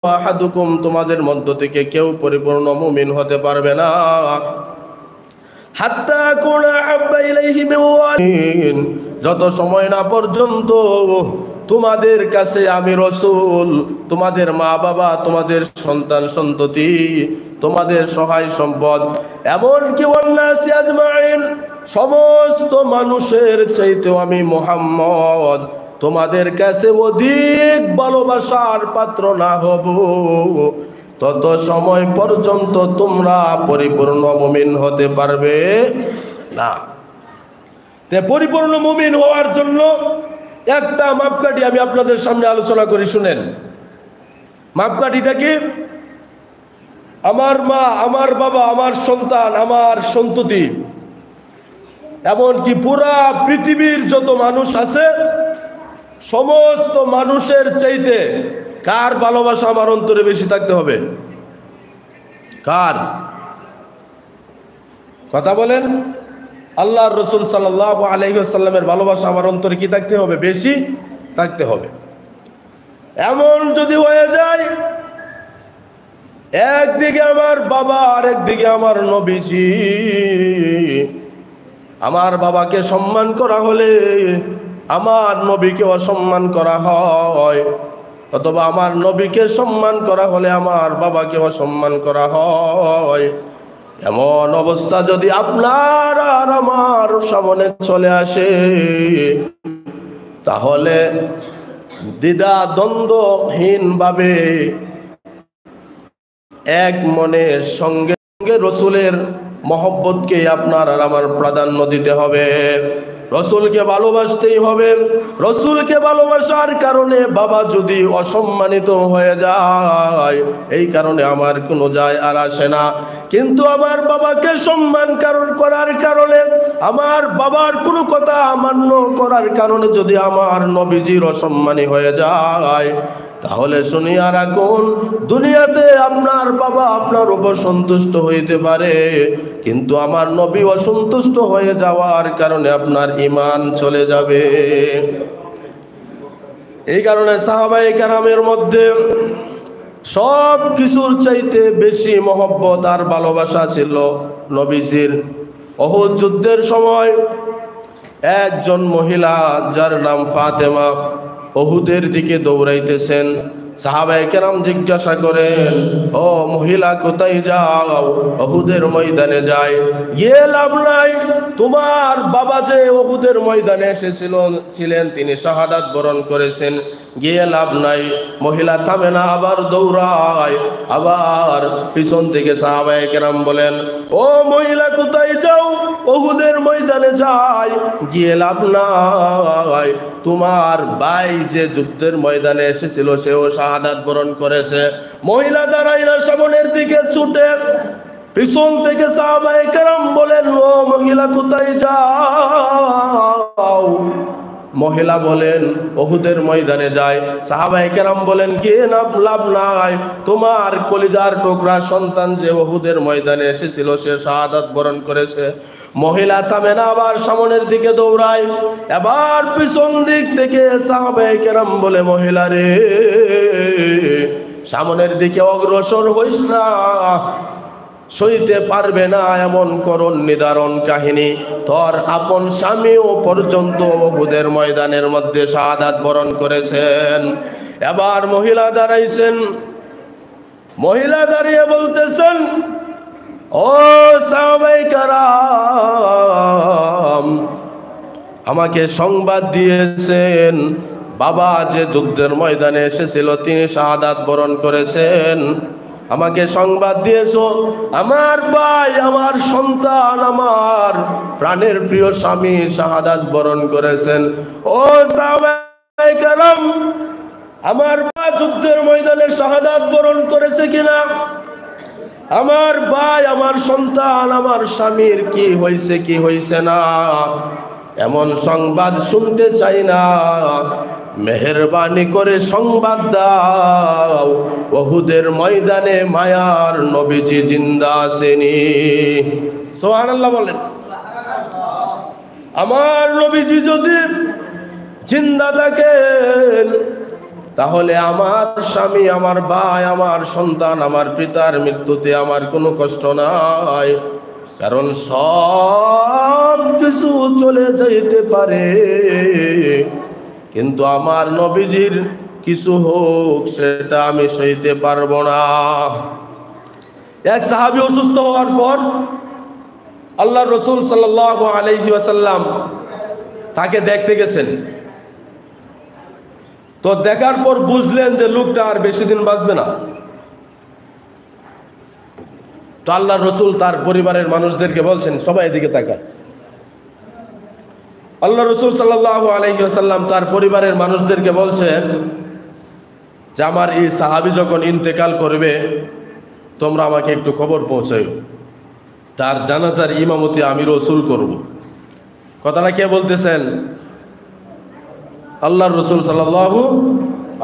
আহাদুকুম, তোমাদের মধ্য থেকে কেউ পরিপূর্ণ মুমিন হতে পারবে না হাত্তা কুনা আহাব্বা ইলাইহি মিন ওয়ালিদিন, যত সময় না পর্যন্ত তোমাদের কাছে আমি রাসূল, তোমাদের মা বাবা, তোমাদের সন্তান সন্ততি, তোমাদের সহায় সম্পদ, এমনকি ওয়ান্নাসি আজমাইন, সমস্ত মানুষের চাইতেও আমি মুহাম্মদ তোমাদের কাছে অধিক ভালোবাসার পাত্র না হব, তত সময় পর্যন্ত তোমরা পরিপূর্ণ মুমিন হতে পারবে না। তে পরিপূর্ণ মুমিন হওয়ার জন্য একটা মাপকাঠি আমি আপনাদের সামনে আলোচনা করি, শুনেন। মাপকাঠিটা কি? আমার মা, আমার বাবা, আমার সন্তান, আমার সন্ততি, এমনকি পুরা পৃথিবীর যত মানুষ আছে, সমস্ত মানুষের চাইতে কার ভালোবাসা আমার অন্তরে বেশি থাকতে হবে? কার? কথা বলেন। আল্লাহর রাসূল সাল্লাল্লাহু আলাইহি ওয়াসাল্লামের ভালোবাসা আমার অন্তরে কি থাকতে হবে? বেশি থাকতে হবে। এমন যদি হয়ে যায় একদিকে আমার বাবা আর একদিকে আমার নবীজি, আমার বাবাকে সম্মান করা হলে আমার নবীকে অসম্মান করা হয়, অথবা আমার নবীকে সম্মান করা হলে আমার বাবাকে অসম্মান করা হয়, এমন অবস্থা যদি আপনার আর আমার সামনে চলে আসে, তাহলে দ্বিধা দ্বন্দ্বহীন ভাবে এক মনের সঙ্গে সঙ্গে রসুলের মহব্বতকে আপনার আর আমার প্রাধান্য দিতে হবে। রসুলকে ভালোবাসতেই হবে। রসুলকে ভালোবাসার কারণে বাবা যদি অসম্মানিত হয়ে যায়, এই কারণে আমার কোনো যায় আর আসে না। কিন্তু আমার বাবাকে সম্মান করার কারণে, আমার বাবার কোনো কথা অমান্য করার কারণে যদি আমার নবীজির অসম্মানী হয়ে যায়, তাহলে শুনিয়া রাখুন, দুনিয়াতে আপনার বাবা আপনার উপর সন্তুষ্ট হইতে পারে, কিন্তু আমার নবী অসন্তুষ্ট হয়ে যাওয়ার কারণে আপনার ঈমান চলে যাবে। এই কারণে সাহাবায়ে কেরামের মধ্যে সব কিছুর চাইতে বেশি মহব্বত আর ভালোবাসা ছিল নবীজির। উহুদ যুদ্ধের সময় একজন মহিলা যার নাম ফাতেমা উহুদের দিকে দৌড়াইতেছেন। সাহাবায়ে কেরাম জিজ্ঞাসা করেন, ও মহিলা কোথায় যাও? উহুদের ময়দানে যায়। গিয়ে লাভ নাই, তোমার বাবা যে উহুদের ময়দানে ছিলেন তিনি শাহাদাত বরণ করেছেন, গিয়ে লাভ নাই। মহিলা থামে না, আবার দৌড়ায়। আবার পিছন থেকে সাহাবায়ে কেরাম বলেন, ও মহিলা কোথায় যাও? উহুদের ময়দানে যায়, গিয়ে লাভ নাই, তোমার ভাই যে যুদ্ধের ময়দানে এসেছিল সেও শাহাদাত বরণ করেছে। মহিলা দাঁড়ায় না, সামনের দিকে ছুটে। পিছন থেকে সাহাবায়ে কেরাম বলেন, ও মহিলা কোথায় যাও? মহিলা বলেন উহুদের ময়দানে যায়। সাহাবায়ে কেরাম বলেন, গিয়ে লাভ নাই, তোমার কলিজার টুকরা সন্তান যে উহুদের ময়দানে এসেছিল সে শাহাদাত বরণ করেছে। মহিলা থামে না, আবার সামনের দিকে দৌড়ায়। এবার পিছন দিক থেকে সাহাবায়ে কেরাম বলে, মহিলা রে, সামনের দিকে অগ্রসর হইস না, সইতে পারবে না এমন করুণ নিদারুণ কাহিনী। তোর আপন স্বামীও পর্যন্ত উহুদের ময়দানের মধ্যে শাহাদাত বরণ করেছেন। এবার মহিলা দাঁড়াইছেন। মহিলা দাঁড়িয়ে বলতেছেন, ও সাহাবায়ে কেরাম, আমাকে সংবাদ দিয়েছেন বাবা যে যুদ্ধের ময়দানে এসেছিল তিনি শাহাদাত বরণ করেছেন। আমাকে সংবাদ দিয়েছো আমার ভাই, আমার সন্তান, আমার প্রাণের প্রিয় স্বামী শাহাদাত বরণ করেছেন। ও সাহাবায়ে কেরাম, আমার ভাই যুদ্ধের ময়দানে শাহাদাত বরণ করেছে কিনা? আমার ভাই, আমার সন্তান, আমার স্বামীর কি হয়েছে কি হয়েছে না এমন সংবাদ শুনতে চাই না। মেহেরবানি করে সংবাদ দাও উহুদের ময়দানে মায়ার নবীজি জিন্দা আছেনি। সুবহানাল্লাহ বলেন। আমার নবীজি যদি জিন্দা থাকেন তাহলে আমার স্বামী, আমার ভাই, আমার সন্তান, আমার পিতার মৃত্যুতে আমার কোনো কষ্ট নাই, কারণ সব কিছু চলে যাইতে পারে, কিন্তু আমার নবীজির কিছু হোক সেটা আমি সইতে পারবো না। এক সাহাবী অসুস্থ হওয়ার পর আল্লাহ রসুল সাল্লাল্লাহু আলাইহি ওয়াসাল্লাম তাকে দেখতে গেছেন। তো দেখার পর বুঝলেন যে লোকটা আর বেশি দিন বাঁচবে না। তো আল্লাহ রসুল তার পরিবারের মানুষদেরকে বলছেন, সবাই এদিকে তাকান। আল্লাহ রসুল সাল্লাল্লাহু আলাইহি ওয়াসাল্লাম তার পরিবারের মানুষদেরকে বলছেন যে আমার এই সাহাবী যখন ইন্তেকাল করবে তোমরা আমাকে একটু খবর পৌঁছাও, তার জানাজার ইমামতি আমি রসুল করব। কথাটা কে বলতেছেন? আল্লাহ রসুল সাল্লাল্লাহু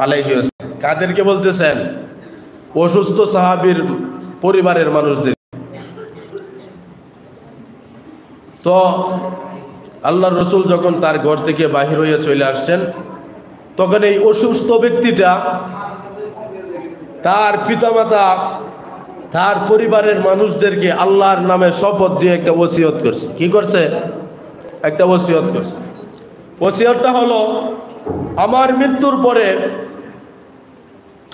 আলাইহি ওয়াসাল্লাম। কাদেরকে বলতেছেন? অসুস্থ সাহাবীর পরিবারের মানুষদের। তো আল্লাহ রসুল যখন তার ঘর থেকে বাহির হয়ে চলে আসছেন, তখন এই অসুস্থ ব্যক্তিটা তার পিতামাতা, তার পরিবারের মানুষদেরকে আল্লাহর নামে শপথ দিয়ে একটা ওসিয়ত করছে। কি করছে? একটা ওসিয়ত করছে। ওসিয়তটা হলো, আমার মৃত্যুর পরে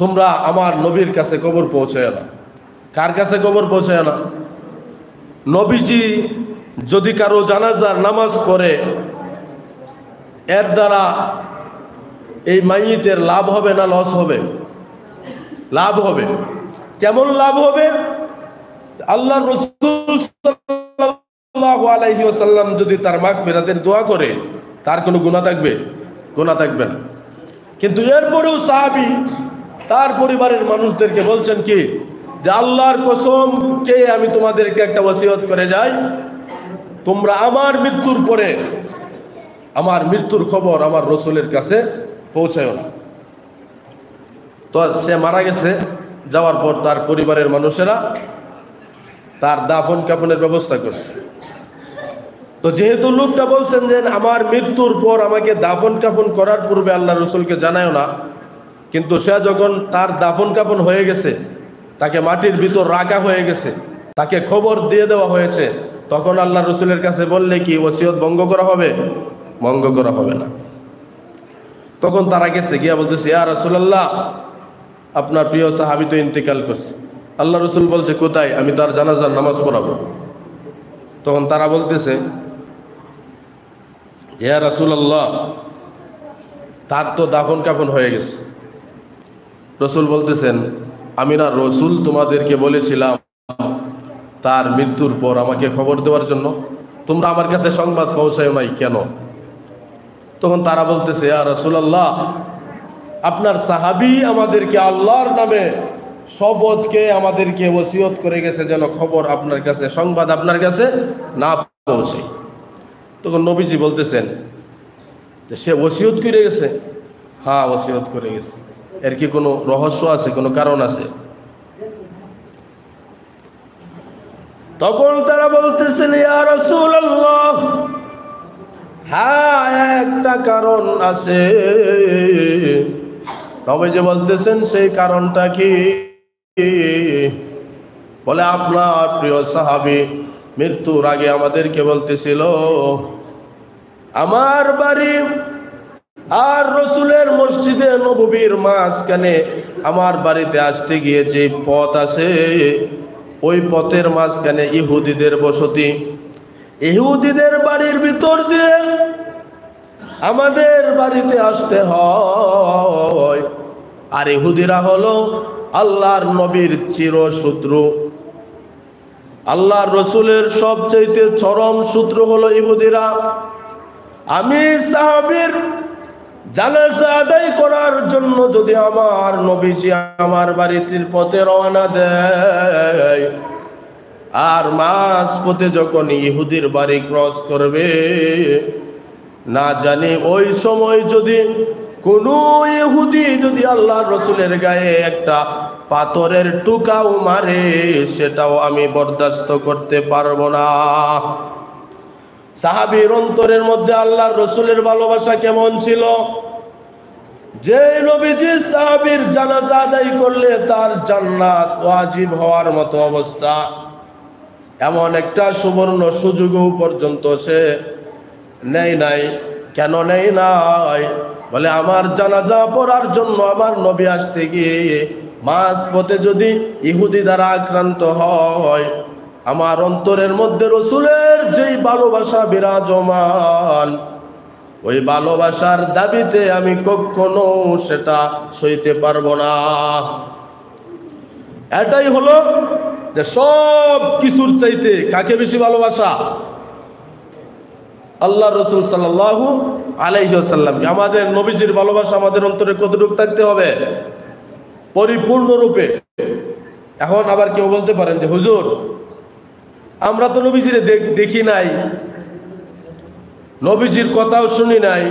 তোমরা আমার নবীর কাছে খবর পৌঁছায় না। কার কাছে খবর পৌঁছায় না? নবীজি যদি কারো জানাজার নামাজ পড়ে, এর দ্বারা এই মাইয়িতের লাভ হবে না লস হবে? লাভ হবে। কেমন লাভ হবে? আল্লাহ রাসূল সাল্লাল্লাহু আলাইহি ওয়াসাল্লাম যদি তার মাগফিরাতের দোয়া করে, তার কোনো গুনাহ থাকবে? গুনাহ থাকবে না। কিন্তু এরপরেও সাহাবী তার পরিবারের মানুষদেরকে বলছেন কি, যে আল্লাহর কসম কে আমি তোমাদেরকে একটা ওসিয়ত করে যাই, তোমরা আমার মৃত্যুর পরে আমার মৃত্যুর খবর আমার রসুলের কাছে পৌঁছায় না। তো সে মারা গেছে, যাওয়ার পর তার পরিবারের মানুষেরা তার দাফন কাফনের ব্যবস্থা করছে। তো যেহেতু লোকটা বলছেন যে আমার মৃত্যুর পর আমাকে দাফন কাফন করার পূর্বে আল্লাহ রসুলকে জানায় না, কিন্তু সে যখন তার দাফন কাফন হয়ে গেছে, তাকে মাটির ভিতর রাখা হয়ে গেছে, তাকে খবর দিয়ে দেওয়া হয়েছে, তখন আল্লাহ রসুলের কাছে বললে কি ওসিয়ত ভঙ্গ করা হবে? ভঙ্গ করা হবে না। তখন তারা গেছে, গিয়া বলতেছে, ইয়া রাসূলুল্লাহ, আপনার প্রিয় সাহাবী তো ইন্তেকাল করছে। আল্লাহ রসুল বলছে, কোথায়? আমি তার জানাজার নামাজ পড়াবো। তখন তারা বলতেছে, ইয়া রাসূলুল্লাহ, তার তো দাফন কাফন হয়ে গেছে। রসুল বলতেছেন, আমি না রসুল তোমাদেরকে বলেছিলাম তার মৃত্যুর পর আমাকে খবর দেওয়ার জন্য? তোমরা আমার কাছে সংবাদ পৌঁছায় নাই কেন? তখন তারা বলতেছে, ইয়া রাসূলুল্লাহ, আপনার সাহাবী আমাদেরকে আল্লাহর নামে শপথকে আমাদেরকে ওসিয়ত করে গেছে যেন খবর আপনার কাছে, সংবাদ আপনার কাছে না পৌঁছে। তখন নবীজি বলতেছেন যে সে ওসিয়ত করে গেছে? হ্যাঁ, ওসিয়ত করে গেছে। এর কি কোনো রহস্য আছে, কোনো কারণ আছে? তখন তারা বলতেছেন, ইয়া রাসূলুল্লাহ, হ্যাঁ একটা কারণ আছে। নবীজি বলতেছেন, সেই কারণটা কি? বলে, আপনার প্রিয় সাহাবী মৃত্যুর আগে আমাদেরকে বলতেছিল আমার বাড়ি আর রসুলের মসজিদে নববীর মাঝখানে আমার বাড়িতে আসতে গিয়ে যে পথ আছে, ওই পথের মাঝখানে ইহুদিদের বসতি। ইহুদিদের বাড়ির ভিতর দিয়ে আমাদের বাড়িতে আসতে হয়। আর ইহুদিরা হলো আল্লাহর নবীর চিরশত্রু। আল্লাহর রসুলের সবচাইতে চরম শত্রু হলো ইহুদিরা। আমি সাহাবীর জানাজা আদায় করার জন্য যদি আমার নবীজি আমার বাড়িতে পথে রওনা দেয়, আর মাঝ পথে যখন ইহুদির বাড়ি ক্রস করবে, না জানি ওই সময় যদি কোনো ইহুদি যদি আল্লাহর রসুলের গায়ে একটা পাথরের টুকাও মারে, সেটাও আমি বরদাস্ত করতে পারবো না। সাহাবীর অন্তরের মধ্যে আল্লাহর রসুলের ভালোবাসা কেমন ছিল? যে নবীজি সাহাবীর জানাজা আদায় করলে তার জান্নাত ওয়াজিব হওয়ার মতো অবস্থা, এমন একটা সুবর্ণ সুযোগও পর্যন্ত সে নেই নাই। কেন নেই নাই? বলে আমার জানাজা পড়ার জন্য আমার নবী আসতে গিয়ে মাঝপথে যদি ইহুদি দ্বারা আক্রান্ত হয়, আমার অন্তরের মধ্যে রসুলের যেই ভালোবাসা বিরাজমান, ওই ভালোবাসার দাবিতে আমি কখনো সেটা সইতে পারবো না। এটাই হলো যে সব কিছুর চাইতে কাকে বেশি ভালোবাসা? আল্লাহ রসুল সাল্লাল্লাহু আলাইহি ওয়াসাল্লামকে। আমাদের নবীজির ভালোবাসা আমাদের অন্তরে কতটুকু থাকতে হবে? পরিপূর্ণরূপে। এখন আবার কেউ বলতে পারেন যে হুজুর, আমরা তো নবীজির দেখি নাই, নবীজির কথাও শুনি নাই,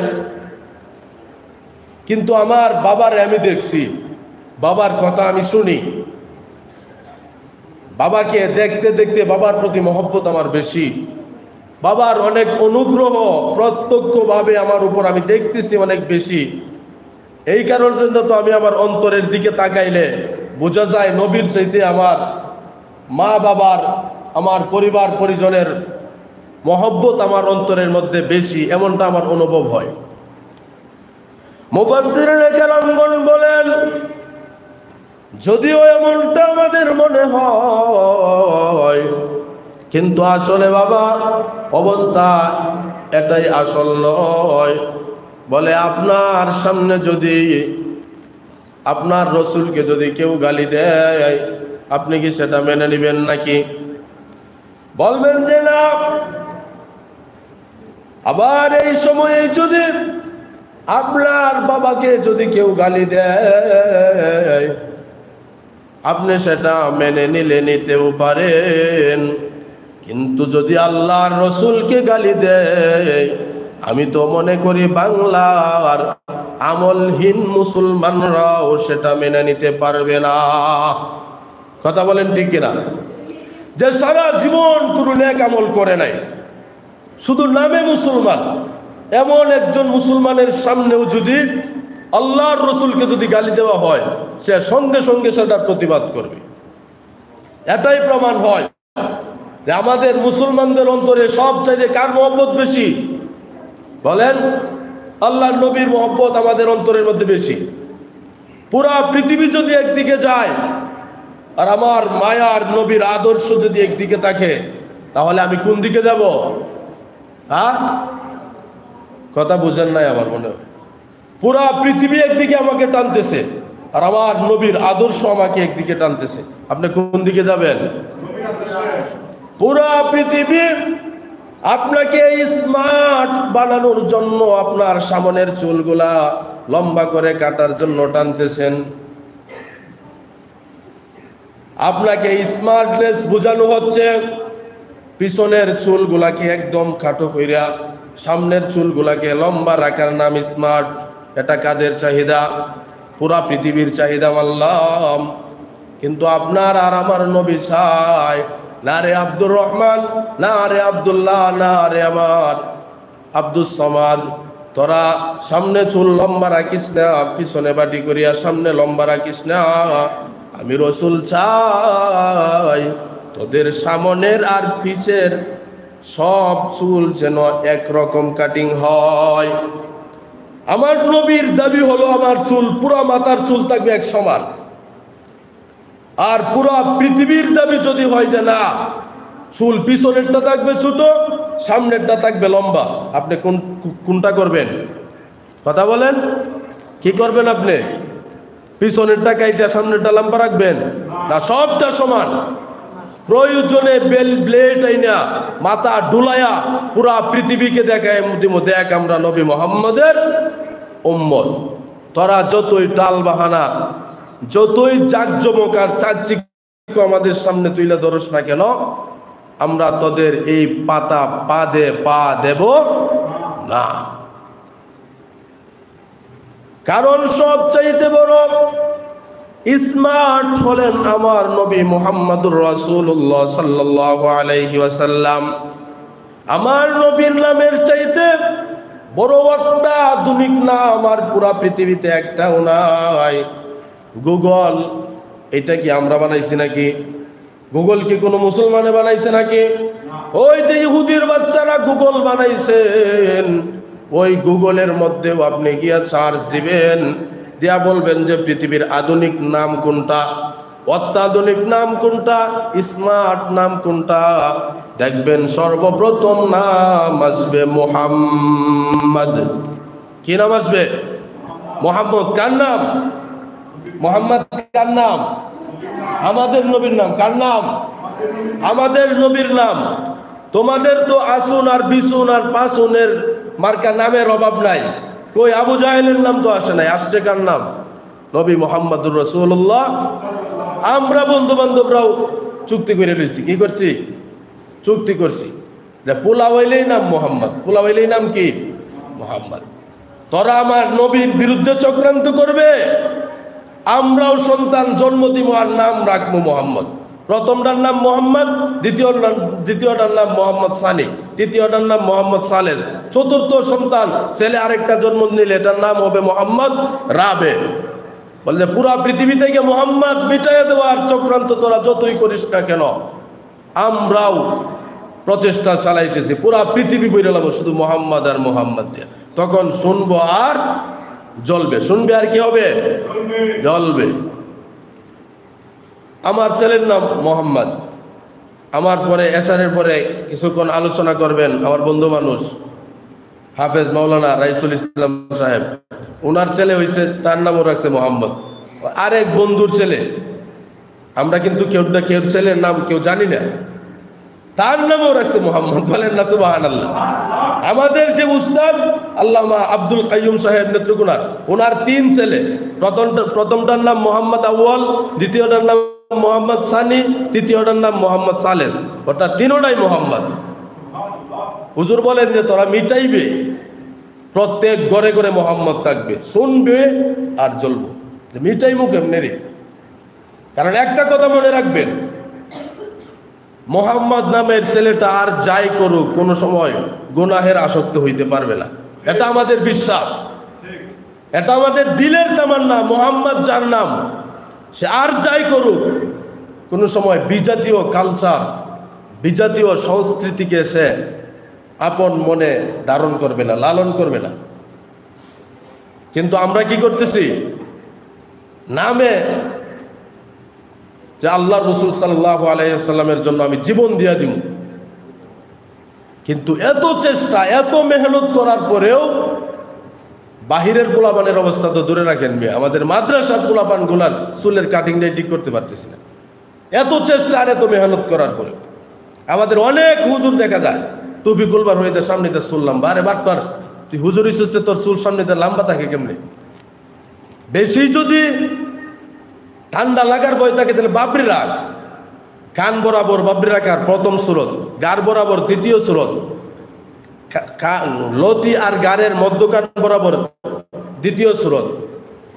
কিন্তু আমার বাবার আমি দেখছি, বাবার কথা আমি শুনি, বাবাকে দেখতে দেখতে বাবার প্রতি মহব্বত আমার বেশি, বাবার অনেক অনুগ্রহ প্রত্যক্ষভাবে আমার উপর আমি দেখতেছি অনেক বেশি। এই কারণে তো আমি আমার অন্তরের দিকে তাকাইলে বোঝা যায় নবীর চাইতে আমার মা বাবার, আমার পরিবার পরিজনের মহব্বত আমার অন্তরের মধ্যে বেশি, এমনটা আমার অনুভব হয়। মুফাসসিরিনে কেরামগণ বলেন, যদিও এমনটা আমাদের মনে হয়, কিন্তু আসলে বাবা অবস্থা এটাই আসল নয়। বলে আপনার সামনে যদি আপনার রসুলকে যদি কেউ গালি দেয়, আপনি কি সেটা মেনে নেবেন নাকি? বলবেন যে না। আবার এই সময়ে যদি আপনার বাবাকে যদি কেউ গালি দেয়, আপনি সেটা মেনে নিতেও পারেন, কিন্তু যদি আল্লাহর রসুলকে গালি দেয়, আমি তো মনে করি বাংলার আমলহীন মুসলমানরাও সেটা মেনে নিতে পারবে না। কথা বলেন ঠিক কিনা? যে সারা জীবন কোনো নেক আমল করে নাই, শুধু নামে মুসলমান, এমন একজন মুসলমানের সামনেও যদি আল্লাহর রসুলকে যদি গালি দেওয়া হয়, সে সঙ্গে সঙ্গে সেটার প্রতিবাদ করবে। এটাই প্রমাণ হয় যে আমাদের মুসলমানদের অন্তরে সবচাইতে কার মহব্বত বেশি? বলেন, আল্লাহর নবীর মহব্বত আমাদের অন্তরের মধ্যে বেশি। পুরা পৃথিবী যদি একদিকে যায় আর আমার মায়ার নবীর আদর্শ যদি একদিকে থাকে, তাহলে আমি কোন দিকে যাব? হ্যাঁ, কথা বুঝেন নাই আমার মনে হয়। পুরা পৃথিবী একদিকে আমাকে টানতেছে আর আমার নবীর আদর্শ আমাকে একদিকে টানতেছে, আপনি কোন দিকে যাবেন? পুরা পৃথিবী আপনাকে স্মার্ট বানানোর জন্য আপনার সামনের চুলগুলা লম্বা করে কাটার জন্য টানতেছেন, আপনাকে স্মার্টনেস বোঝানো হচ্ছে। পিছনের চুলগুলাকে একদম খাটো কইরা সামনের চুলগুলাকে লম্বা রাখার নাম স্মার্ট। এটা কাদের চাহিদা? পুরা পৃথিবীর চাহিদা মানলাম, কিন্তু আপনার আর আমার নবী চায় না রে আব্দুর রহমান, না রে আব্দুল্লাহ, না রে আমার আব্দুস সামাদ, তোরা সামনে চুল লম্বা রাখিস না, পিছনে বাটি করিয়া সামনে লম্বা রাখিস না। আমি রসুল চাই তোদের সামনের আর পিছের সব চুল যেন একরকম কাটিং হয়। আমার নবীর দাবি হলো আমার চুল, পুরা মাথার চুল থাকবে এক সমান। আর পুরা পৃথিবীর দাবি যদি হয় যে না, চুল পিছনেরটা থাকবে ছোট, সামনেরটা থাকবে লম্বা, আপনি কোনটা করবেন? কথা বলেন, কি করবেন আপনি? পিছনেরটা কাইটা সামনেরটা লম্বা রাখবেন না সবটা সমান? প্রয়োজনে ব্লেড আইনা মাথা ডুলায়া পুরা পৃথিবীকে দেখায় দেখ আমরা নবী মুহাম্মদের উম্মত। তোরা যতই টাল বাহানা, যতই জাকজমক আর চাকচিক্য আমাদের সামনে তুইলা ধরস না কেন, আমরা তোদের এই পাতা পা দেব না। কারণ সবচাইতে বড় স্মার্ট হলেন আমার নবী মুহাম্মদুর রাসূলুল্লাহ সাল্লাল্লাহু আলাইহি ওয়াসাল্লাম। আমার নবীর নামের চাইতে বড় একটা আধুনিক নাম আর পুরা পৃথিবীতে একটাও নাই, গুগল। এটা কি আমরা বানাইছি নাকি? গুগল কি কোনো মুসলমানে বানাইছে নাকি? ওই যে ইহুদির বাচ্চারা গুগল বানাইছেন, ওই গুগলের মধ্যেও আপনি গিয়া সার্চ দিবেন, দিয়া বলবেন যে পৃথিবীর আধুনিক নাম কোনটা, অত্যাধুনিক নাম কোনটা, স্মার্ট নাম কোনটা, দেখবেন সর্বপ্রথম নাম আসবে মুহাম্মদ। কি নাম আসবে? মুহাম্মদ। কার নাম? মুহাম্মদ কার নাম? আমাদের নবীর নাম। কার নাম? আমাদের নবীর নাম। তোমাদের তো আসুন আর বিসুন আর পাসুনের মার্কা নামের অভাব নাই। কই আবু জাহেলের নাম তো আসে নাই, আসছে কার নাম? নবী মুহাম্মদুর রাসূলুল্লাহ। আমরা বন্ধু বান্ধবরাও চুক্তি করে লইছি। কি করছি? চুক্তি করছি যে পোলাও হইলেই নাম মুহাম্মদ, পোলাও হইলেই নাম কি? মুহাম্মদ। তোরা আমার নবীর বিরুদ্ধে চক্রান্ত করবে, আমরাও সন্তান জন্ম দিব আর নাম রাখবো মুহাম্মদ। প্রথমটার নাম মুহাম্মদ, দ্বিতীয়টার নাম মোহাম্মদ সানি, তৃতীয়টার নাম মোহাম্মদ সালেস, চতুর্থ সন্তান ছেলে আরেকটা জন্ম নিলে এটার নাম হবে মোহাম্মদ রাবে। বললে পুরা পৃথিবী থেকে মোহাম্মদ মিটাইয়া দেওয়ার চক্রান্ত তোরা যতই করিস না কেন, আমরাও প্রচেষ্টা চালাইতেছি, পুরা পৃথিবী বইরে লাগবো শুধু মোহাম্মদ আর মোহাম্মদ দিয়ে। তখন শুনবো আর জ্বলবে, শুনবে আর কি হবে? জ্বলবে। আমার ছেলের নাম মোহাম্মদ। আমার পরে এশারের পরে কিছুক্ষণ আলোচনা করবেন আমার বন্ধু মানুষ হাফেজ মাওলানা রাইসুল ইসলাম সাহেব, ওনার ছেলে হয়েছে, তার নামও রাখছে মোহাম্মদ। আরেক বন্ধুর ছেলে, আমরা কিন্তু কেউ ছেলের নাম কেউ জানি না, তার নামও রাখছে মোহাম্মদ। বলেন না সুবহানাল্লাহ। আমাদের যে উস্তাদ আল্লামা আব্দুল কাইয়ুম সাহেব নেত্রকোনার, ওনার 3 ছেলে, প্রথমটার নাম মোহাম্মদ আউয়াল, দ্বিতীয়টার নাম মোহাম্মদ সানি, তৃতীয়টার নাম মোহাম্মদ সালেস, অর্থাৎ 3টাই মোহাম্মদ। হুজুর বলেন যে তোরা মিটাইবে, প্রত্যেক ঘরে ঘরে মোহাম্মদ থাকবে, শুনবে আর জ্বলবো। মিটাইমু কেমনে রে? কারণ একটা কথা মনে রাখবেন, মোহাম্মদ নামের ছেলেটা আর যাই করুক কোনো সময় গুনাহের আসক্ত হইতে পারবে না, এটা আমাদের বিশ্বাস, এটা আমাদের দিলের তামান্না। মোহাম্মদ যার নাম, সে আর যাই করুক কোনো সময় বিজাতীয় কালচার, বিজাতীয় সংস্কৃতিকে সে আপন মনে ধারণ করবে না, লালন করবে না। কিন্তু আমরা কি করতেছি? নামে যে আল্লাহ রসুল সাল্লাল্লাহু আলাইহি ওয়াসাল্লামের জন্য আমি জীবন দিয়া দিব, কিন্তু এত চেষ্টা এত মেহনত করার পরেও বাহিরের পোলাপানের অবস্থা তো দূরে রাখেন, আমাদের মাদ্রাসার পোলাপান গুলার চুলের কাটিংটাই ঠিক করতে পারতেছি না। এত চেষ্টা আর এত মেহনত করার পরেও আমাদের অনেক হুজুর দেখা যায় টুপি খুলবার হইতে সামনেতে চুল লম্বা। আরে বাটপার, তুই হুজুর হিসেবে তোর চুল সামনেতে লম্বা থাকে কেমনে? বেশি যদি ঠান্ডা লাগার ভয় থাকে তাহলে বাবরি রাখ, কান বরাবর বাবরি রাখার প্রথম সুরত, গার বরাবর দ্বিতীয় সুরত, লতি আর গারের মধ্যকান বরাবর দ্বিতীয় সুরত,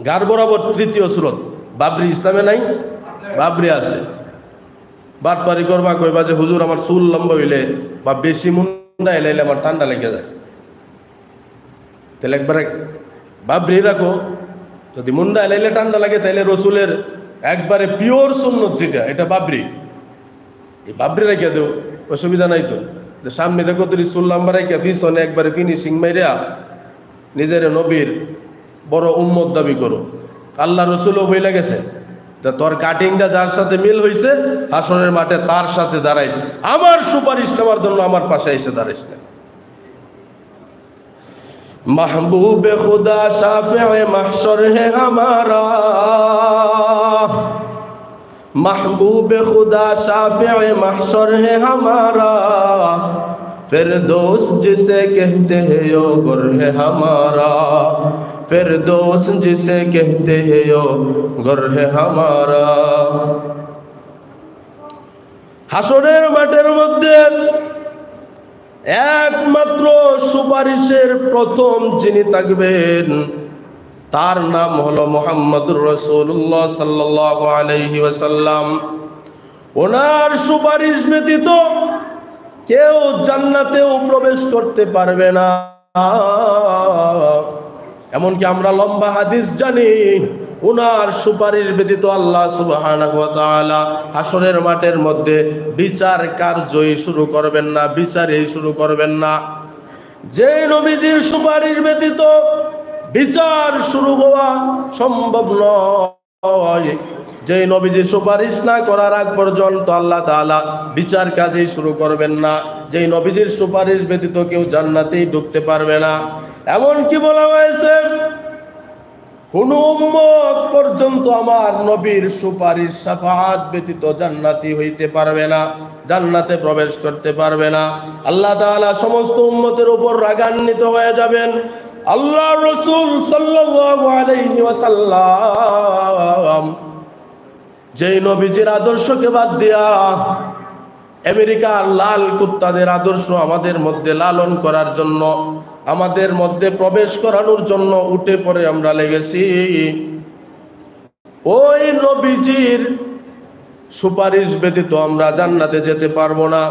গার বরাবর তৃতীয় সুরত। বাবরি ইসলামে নাই? বাবরি আছে। বাটপারি করবা, কইবা যে হুজুর আমার চুল লম্বা হইলে বা বেশি মুন্ডা এলাইলে আমার ঠান্ডা লেগে যায়, তাহলে একবারে বাবরি রাখো। যদি মুন্ডা এলাইলে ঠান্ডা লাগে তাহলে রসুলের একবারে পিওর সুন্নত যেটা, এটা বাবরি, এই বাবরি রেখে দেও, অসুবিধা নাই তো। সামনে দেখো তুই চুল লম্বা রেখে পিছনে একবারে ফিনিশিং মাইরা নিজের নবীর বড় উম্মত দাবি করো। আল্লাহ রসুলও বইলা গেছে, তোর কাটিংটা যার সাথে মিল হয়েছে হাসরের মাঠে তার সাথে দাঁড়াইছে, আমার সুপারিশ নেওয়ার জন্য আমার পাশে এসে দাঁড়াইছে। महबूब खुदा शाफ़िए महशर है हमारा, महबूब खुदा शाफ़िए महशर है हमारा, फिरदौस जिसे कहते हैं यो गुर है हमारा, फिरदौस जिसे कहते हैं यो गुर है हमारा। হাসরের মাঠের মধ্যে একমাত্র সুপারিশের প্রথম যিনি থাকবেন তার নাম হলো মুহাম্মদুর রাসূলুল্লাহ সাল্লাল্লাহু আলাইহি ওয়াসাল্লাম। ওনার সুপারিশ ব্যতীত কেউ জান্নাতেও প্রবেশ করতে পারবে না। এমনকি আমরা লম্বা হাদিস জানি, উনার সুপারিশ ব্যতীত আল্লাহ সুবহানাহু ওয়া তাআলা হাসরের মাঠের মধ্যে বিচার কার্যই শুরু করবেন না, বিচারই শুরু করবেন না। যে নবীজির সুপারিশ ব্যতীত বিচার শুরু হওয়া সম্ভব নয়, যে নবীজি সুপারিশ না করার আগ পর্যন্ত আল্লাহ তাআলা বিচার কাজই শুরু করবেন না। যে নবীজির সুপারিশ ব্যতীত কেউ জান্নাতেই ঢুকতে পারবে না। এমন কি বলা হয়েছে, কোন উম্মত পর্যন্ত আমার নবীর সুপারিশ শাফাআত ব্যতীত জান্নাতি হইতে পারবে না, জান্নাতে প্রবেশ করতে পারবে না। আল্লাহ তাআলা সমস্ত উম্মতের উপর রাগান্বিত হয়ে যাবেন। আল্লাহ রাসূল সাল্লাল্লাহু আলাইহি ওয়াসাল্লাম যেই নবীজির আদর্শকে বাদ দিয়া আমেরিকার লাল কুত্তাদের আদর্শ আমাদের মধ্যে লালন করার জন্য, আমাদের মধ্যে প্রবেশ করানোর জন্য উঠে পড়ে আমরা লেগেছি, ওই নবীজির সুপারিশ ব্যতীত আমরা জান্নাতে যেতে পারবো না।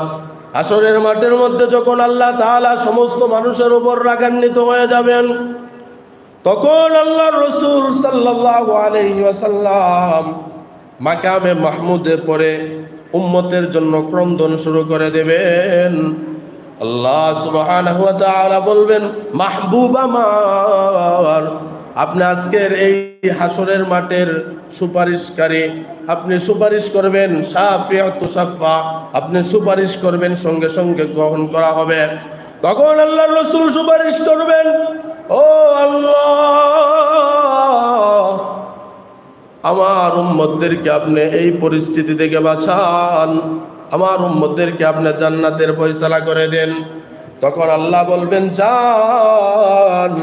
হাসরের মাঠের মধ্যে যখন আল্লাহ তাআলা সমস্ত মানুষের উপর রাগান্বিত হয়ে যাবেন, তখন আল্লাহ রাসূল সাল্লাল্লাহু আলাইহি ওয়াসাল্লাম মাকামে মাহমুদে পড়ে উম্মতের জন্য ক্রন্দন শুরু করে দেবেন। আল্লাহ সুবহানাহু ওয়া তাআলা বলবেন, মাহবুব আমার, আপনি আজকের এই হাসরের মাঠের সুপারিশকারী, আপনি সুপারিশ করবেন, শাফিআতু শাফা, আপনি সুপারিশ করবেন, সঙ্গে সঙ্গে গ্রহণ করা হবে। তখন আল্লাহর রাসূল সুপারিশ করবেন, ও আল্লাহ, আমার উম্মতদেরকে আপনি এই পরিস্থিতি থেকে বাঁচান, আমার উম্মতদেরকে আপনি জান্নাতের ফয়সালা করে দেন। তখন আল্লাহ বলবেন, যান,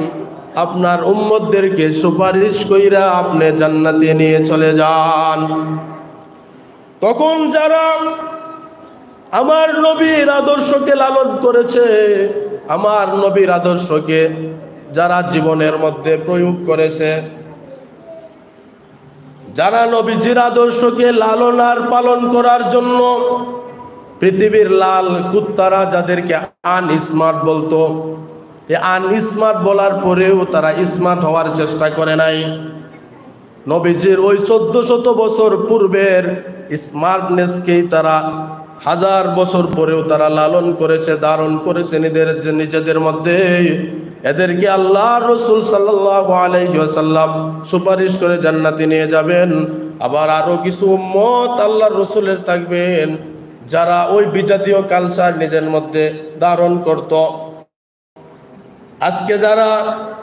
আপনার উম্মতদেরকে সুপারিশ কইরা আপনি জান্নাতে নিয়ে চলে যান। তখন যারা আমার নবীর আদর্শকে লালন করেছে, আমার নবীর আদর্শকে যারা জীবনের মধ্যে প্রয়োগ করেছে, যারা নবীজির আদর্শকে লালন আর পালন করার জন্য পৃথিবীর লাল কুত্তারা যাদেরকে আনস্মার্ট বলতো, এই আনস্মার্ট বলার পরেও তারা স্মার্ট হওয়ার চেষ্টা করে নাই। নবীজির ওই 1400 বছর পূর্বের স্মার্টনেসকেই তারা হাজার বছর পরেও তারা লালন করেছে, ধারণ করেছে নিজেদের মধ্যে। এদেরকে আল্লাহ রাসূল সাল্লাল্লাহু আলাইহি ওয়াসাল্লাম সুপারিশ করে জান্নাতে নিয়ে যাবেন। আবার আরো কিছু উম্মত আল্লাহর রাসূলের থাকবেন যারা ওই বিজাতীয় কালচার নিজের মধ্যে ধারণ করত। আজকে যারা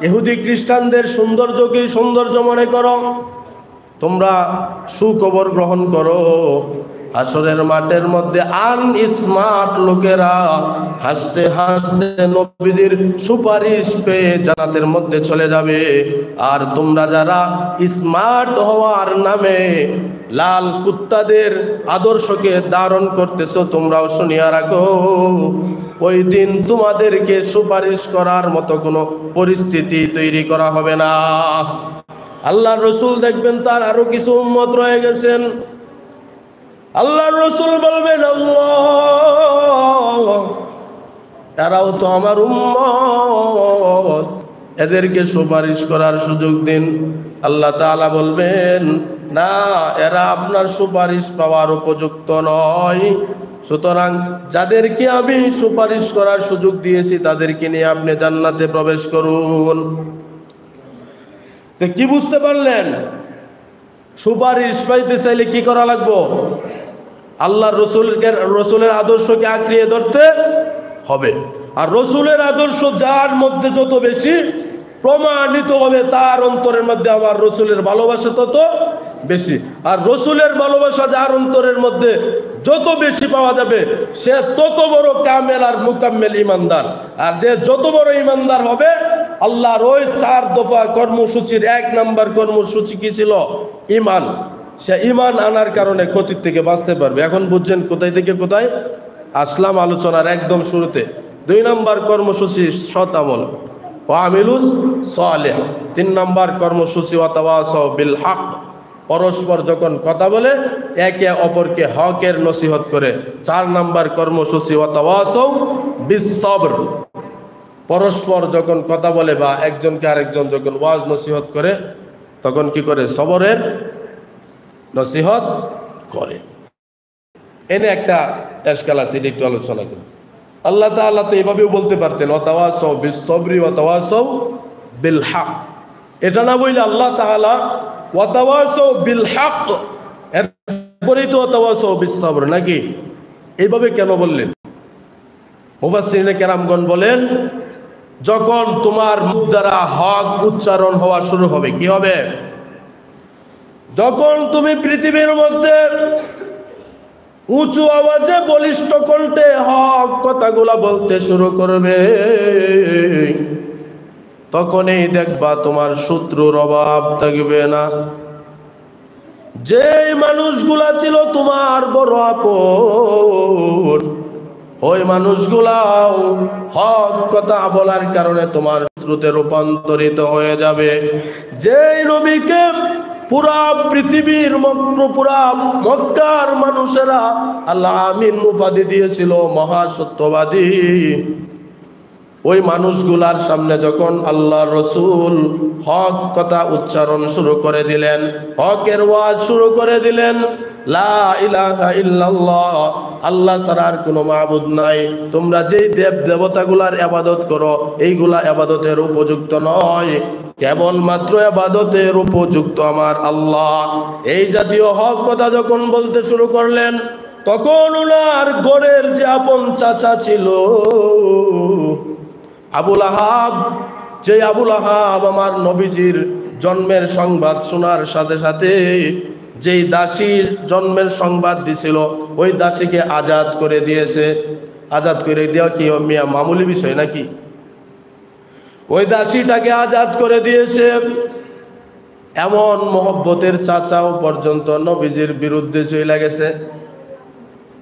ইহুদি খ্রিস্টানদের সৌন্দর্যকেই সৌন্দর্য মনে করো, তোমরা সুখবর গ্রহণ করো, হাসরের মাঠের মধ্যে আনস্মার্ট লোকেরা হাসতে হাসতে নবীদের সুপারিশ পেয়ে জান্নাতের মধ্যে চলে যাবে। আর তোমরা যারা স্মার্ট হওয়ার নামে লাল কুত্তাদের আদর্শকে ধারণ করতেছো, তোমরাও শুনিয়া রাখো, ওই দিন তোমাদেরকে সুপারিশ করার মতো কোনো পরিস্থিতি তৈরি করা হবে না। আল্লাহর রাসূল দেখবেন তার আরো কিছু উম্মত রয়ে গেছেন। আল্লাহর রাসূল বলবেন, আল্লাহ, এরাও তো আমার উম্মত, এদেরকে সুপারিশ করার সুযোগ দিন। আল্লাহ তাআলা বলবেন, না, এরা আপনার সুপারিশ পাওয়ার উপযুক্ত নয়, সুতরাং যাদেরকে আমি সুপারিশ করার সুযোগ দিয়েছি তাদেরকে নিয়ে আপনি জান্নাতে প্রবেশ করুন। তো কি বুঝতে পারলেন? সুপারিশ পাইতে চাইলে কি করা লাগবে? আল্লাহর রসুলের আদর্শকে আঁকড়িয়ে ধরতে হবে। আর রসুলের আদর্শ যার মধ্যে যত বেশি প্রমাণিত হবে, তার অন্তরের মধ্যে আমার রসুলের ভালোবাসা তত বেশি। আর রসুলের ভালোবাসা যার অন্তরের মধ্যে যত বেশি পাওয়া যাবে, সে তত বড় কামেল আর মুকাম্মেল ইমানদার। আর যে যত বড় ইমানদার হবে, আল্লাহর ওই 4 দফা কর্মসূচির 1 নাম্বার কর্মসূচি কি ছিল? ঈমান। সে ঈমান আনার কারণে ক্ষতির থেকে বাঁচতে পারবে। এখন বুঝছেন কোথায় থেকে কোথায় আসলাম আলোচনার একদম শুরুতে। 2 নাম্বার কর্মসূচি সৎ আমল, ওয়া আমিলুস সালিহ। 3 নাম্বার কর্মসূচি ওয়া তাওয়াসাউ বিল হক, পরস্পর যখন কথা বলে একে অপরকে হকের নসিহত করে। 4 নাম্বার কর্মসূচি ওয়া তাওয়াসাউ বিস সবর, পরস্পর যখন কথা বলে বা একজনকে আরেকজন যখন ওয়াজ নসিহত করে তখন কি করে? সবরের নসিহত করে। এনে একটা এশকাল আছে, এটা একটু আলোচনা করি। আল্লাহ তাআলা তো এভাবেও বলতে পারতেন ওয়াতাওয়াসাউ বিস-সবরি ওয়াতাওয়াসাউ বিল হক। এটা না বলে আল্লাহ তাআলা ওয়াতাওয়াসাউ বিল হক এরপরেই তো ওয়াতাওয়াসাউ বিস-সবর নাকি? এইভাবে কেন বললেন? মুফাসসিরিনে কেরামগণ বলেন, যখন তোমার মুখ দ্বারা হক উচ্চারণ হওয়া শুরু হবে, কি হবে? যখন তুমি পৃথিবীর মধ্যে উঁচু আওয়াজে বলিষ্ঠ কণ্ঠে হক কথাগুলা বলতে শুরু করবে, তখনই দেখবা তোমার শত্রুর অভাব থাকবে না। যে মানুষগুলা ছিল তোমার বড় আপন, ওই মানুষগুলাও হক কথা বলার কারণে তোমার শত্রুতে রূপান্তরিত হয়ে যাবে। যেই নবীকে পুরা পৃথিবীর পুরা মক্কার মানুষেরা আল্লাহ আমিন উপাধি দিয়েছিল মহাসত্যবাদী, ওই মানুষগুলার সামনে যখন আল্লাহ রসুল হক কথা উচ্চারণ শুরু করে দিলেন, হকের ওয়াজ শুরু করে দিলেন, লা ইলাহা ইল্লাল্লাহ, আল্লাহ ছাড়া আর কোনো মাবুদ নাই, তোমরা যেই দেব দেবতাগুলার ইবাদত করো এইগুলা ইবাদতের উপযুক্ত নয়, কেবলমাত্র ইবাদতের উপযুক্ত আমার আল্লাহ। এই জাতীয় হক কথা যখন বলতে শুরু করলেন, তখন ওনার গড়ের যে আপন চাচা ছিল আবুল আহাব, যে আবুল আহাব আমার নবীজির জন্মের সংবাদ শোনার সাথে সাথে যেই দাসীর জন্মের সংবাদ দিছিল ওই দাসীকে আজাদ করে দিয়েছে। আজাদ করে দেওয়া কি মিয়া মামুলি বিষয় নাকি? ওই দাসীটাকে আজাদ করে দিয়েছে। এমন মহব্বতের চাচাও পর্যন্ত নবীজির বিরুদ্ধে চলে গেছে।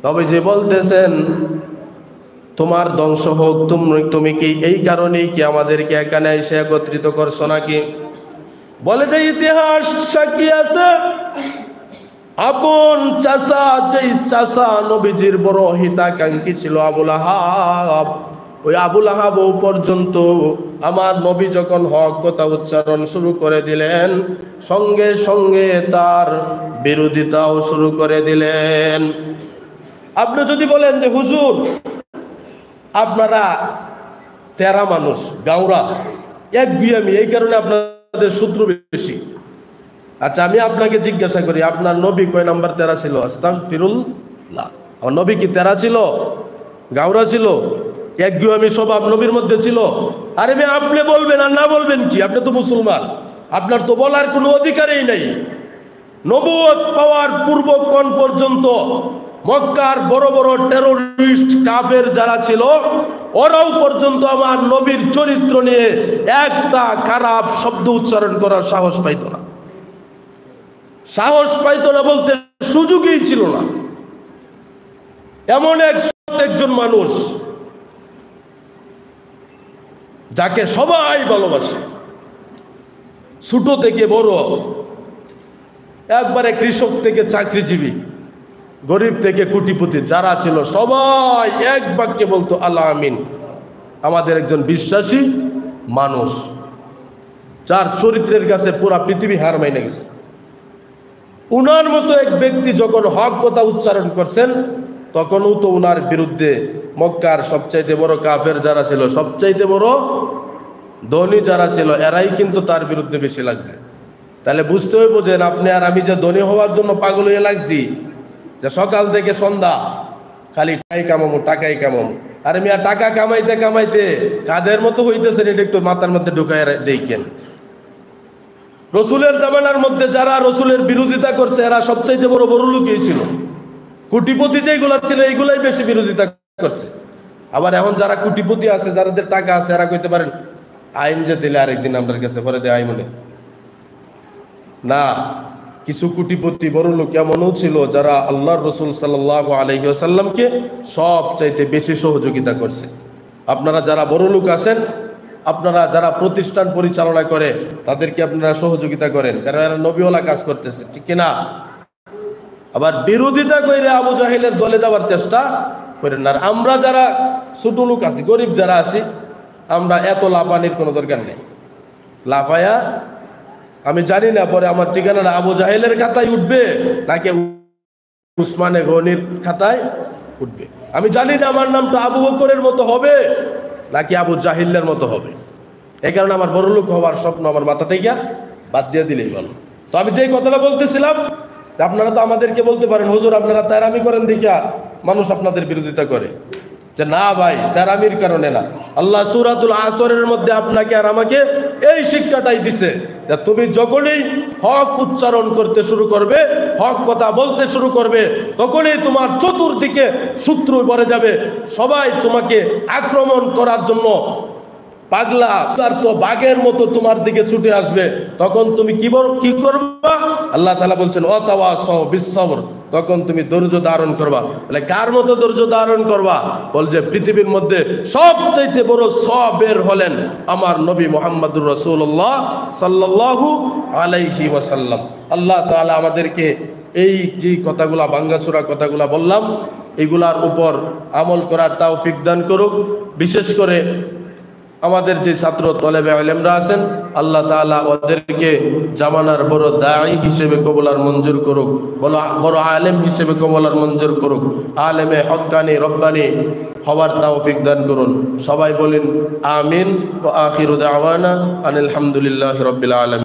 নবীজি বলতেছেন, তোমার ধ্বংস হোক, তুমি কি এই কারণেই কি আমাদেরকে এখানে এসে একত্রিত করছো নাকি? বলে যে ইতিহাস সাক্ষী আছে, আপন চাচা, যেই চাচা নবীজির বড় হিতাকাঙ্ক্ষী ছিল আবুল আহাব, ওই আবুল আহাবও পর্যন্ত আমার নবী যখন হক কথা উচ্চারণ শুরু করে দিলেন, সঙ্গে সঙ্গে তার বিরোধিতাও শুরু করে দিলেন। আপনি যদি বলেন যে হুজুর আপনারা তেরা মানুষ, গাঁওরা, এক বিয়ামি, এই কারণে আপনাদের শত্রু বেশি, আচ্ছা আমি আপনাকে জিজ্ঞাসা করি, আপনার নবী কয় নাম্বার তেরা ছিল? আস্তাগফিরুল্লাহ। আমার নবী কি তেরা ছিল? গাঁওরা ছিল? এক বিয়ামি স্বভাব নবীর মধ্যে ছিল? আরে মেয়ে, আপনি বলবেন আর না বলবেন কি? আপনি তো মুসলমান, আপনার তো বলার কোনো অধিকারই নেই। নবুয়ত পাওয়ার পূর্বক্ষণ পর্যন্ত মক্কার বড় বড় টেরোরিস্ট কাফের যারা ছিল, ওরাও পর্যন্ত আমার নবীর চরিত্র নিয়ে একটা খারাপ শব্দ উচ্চারণ করার সাহস পাইত না। সাহস পাইত না বলতে সুযোগই ছিল না। এমন একজন মানুষ যাকে সবাই ভালোবাসে, ছোট থেকে বড়, একবারে কৃষক থেকে চাকরিজীবী, গরিব থেকে কোটিপতি যারা ছিল সবাই এক বাক্যে বলতো আল্লাহ আমিন, আমাদের একজন বিশ্বাসী মানুষ, যার চরিত্রের কাছে পুরা পৃথিবী হার মাইনে গেছে। উনার মতো এক ব্যক্তি যখন হক কথা উচ্চারণ করছেন, তখনও তো উনার বিরুদ্ধে মক্কার সবচাইতে বড় কাফের যারা ছিল, সবচাইতে বড় ধনী যারা ছিল, এরাই কিন্তু তার বিরুদ্ধে বেশি লাগছে। তাহলে বুঝতে হইব যে আপনি আর আমি যে ধনী হওয়ার জন্য পাগল হয়ে লাগছি, যে সকাল থেকে সন্ধ্যা খালি টাকাই কামামো টাকাই কামামো, আরে মিয়া টাকা কামাইতে কামাইতে কাদের মতো হইতেছেন এটা একটু মাথার মধ্যে ঢুকায় দেখেন। রসুলের জামানার মধ্যে যারা রসুলের বিরোধিতা করছে এরা সবচাইতে বড় বড় লোকই ছিল, কোটিপতি যেগুলা ছিল এইগুলাই বেশি বিরোধিতা করছে। আবার এখন যারা কোটিপতি আছে, যাদের টাকা আছে, এরা কইতে পারেন আইন যে দিলে আরেকদিন আপনার কাছে পরে দেয় আই মনে না। কিছু কোটিপতি বড় লোক এমনও ছিল যারা আল্লাহর রসুল সাল্লাল্লাহু আলাইহি ওয়াসাল্লামকে সব চাইতে বেশি সহযোগিতা করছে। আপনারা যারা বড় লোক আছেন, আপনারা যারা প্রতিষ্ঠান পরিচালনা করে তাদেরকে আপনারা সহযোগিতা করেন, কারণ এরা নবীওয়ালা কাজ করতেছে, ঠিক কিনা? আবার বিরোধিতা করে আবু জাহেলের দলে যাওয়ার চেষ্টা করেন না। আমরা যারা ছোট লোক আছি, গরিব যারা আছি, আমরা এত লাফানির কোনো দরকার নেই। লাফায়া আমি জানি না পরে আমার ঠিকানাটা আবু জাহেলের খাতায় উঠবে নাকি উসমানে গনির খাতায় উঠবে। আমি জানি না আমার নামটা আবু বকরের মতো হবে নাকি আবু জাহিলের মতো হবে। এই কারণে আমার বড় লোক হওয়ার স্বপ্ন আমার মাথা থেকে বাদ দিয়ে দিলেই ভালো। তো আমি যেই কথাটা বলতেছিলাম, আপনারা তো আমাদেরকে বলতে পারেন হুজুর আপনারা তেরামি করেন দেখিয়া মানুষ আপনাদের বিরোধিতা করে, যে না ভাই তেরামির কারণে না। আল্লাহ সূরাতুল আসরের মধ্যে আপনাকে আর আমাকে এই শিক্ষাটাই দিছে যে তুমি যখনই হক উচ্চারণ করতে শুরু করবে, হক কথা বলতে শুরু করবে, তখনই তোমার চতুর্দিকে শত্রু ভরে যাবে, সবাই তোমাকে আক্রমণ করার জন্য পাগলা তার তো বাঘের মতো তোমার দিকে ছুটে আসবে। তখন তুমি কি করবা? আল্লাহ তাআলা বলছেন ওয়াতাওয়াসাউ বিস-সবর, তখন তুমি ধৈর্য ধারণ করবা। তাহলে কার মতো ধৈর্য ধারণ করবা? বলছে পৃথিবীর মধ্যে সবচাইতে বড় সবের হলেন আমার নবী মুহাম্মদুর রাসূলুল্লাহ সাল্লাল্লাহু আলাইহি ওয়াসাল্লাম। আল্লাহ তাআলা আমাদেরকে এই যে কথাগুলা ভাঙ্গাচোরা কথাগুলা বললাম এগুলার উপর আমল করার তৌফিক দান করুক। বিশেষ করে আমাদের যে ছাত্র তলেবে ইলমরা আছেন, আল্লাহ তাআলা ওদেরকে জামানার বড় দাঈ হিসেবে কবুল আর মঞ্জুর করুক, বড় আলেম হিসেবে কবুল আর মঞ্জুর করুক, আলেমে হক্কানি রব্বানি হওয়ার তৌফিক দান করুন। সবাই বলেন আমিন। ওয়া আখিরু দাওয়ানা আনিল হামদুলিল্লাহি রাব্বিল আলামিন।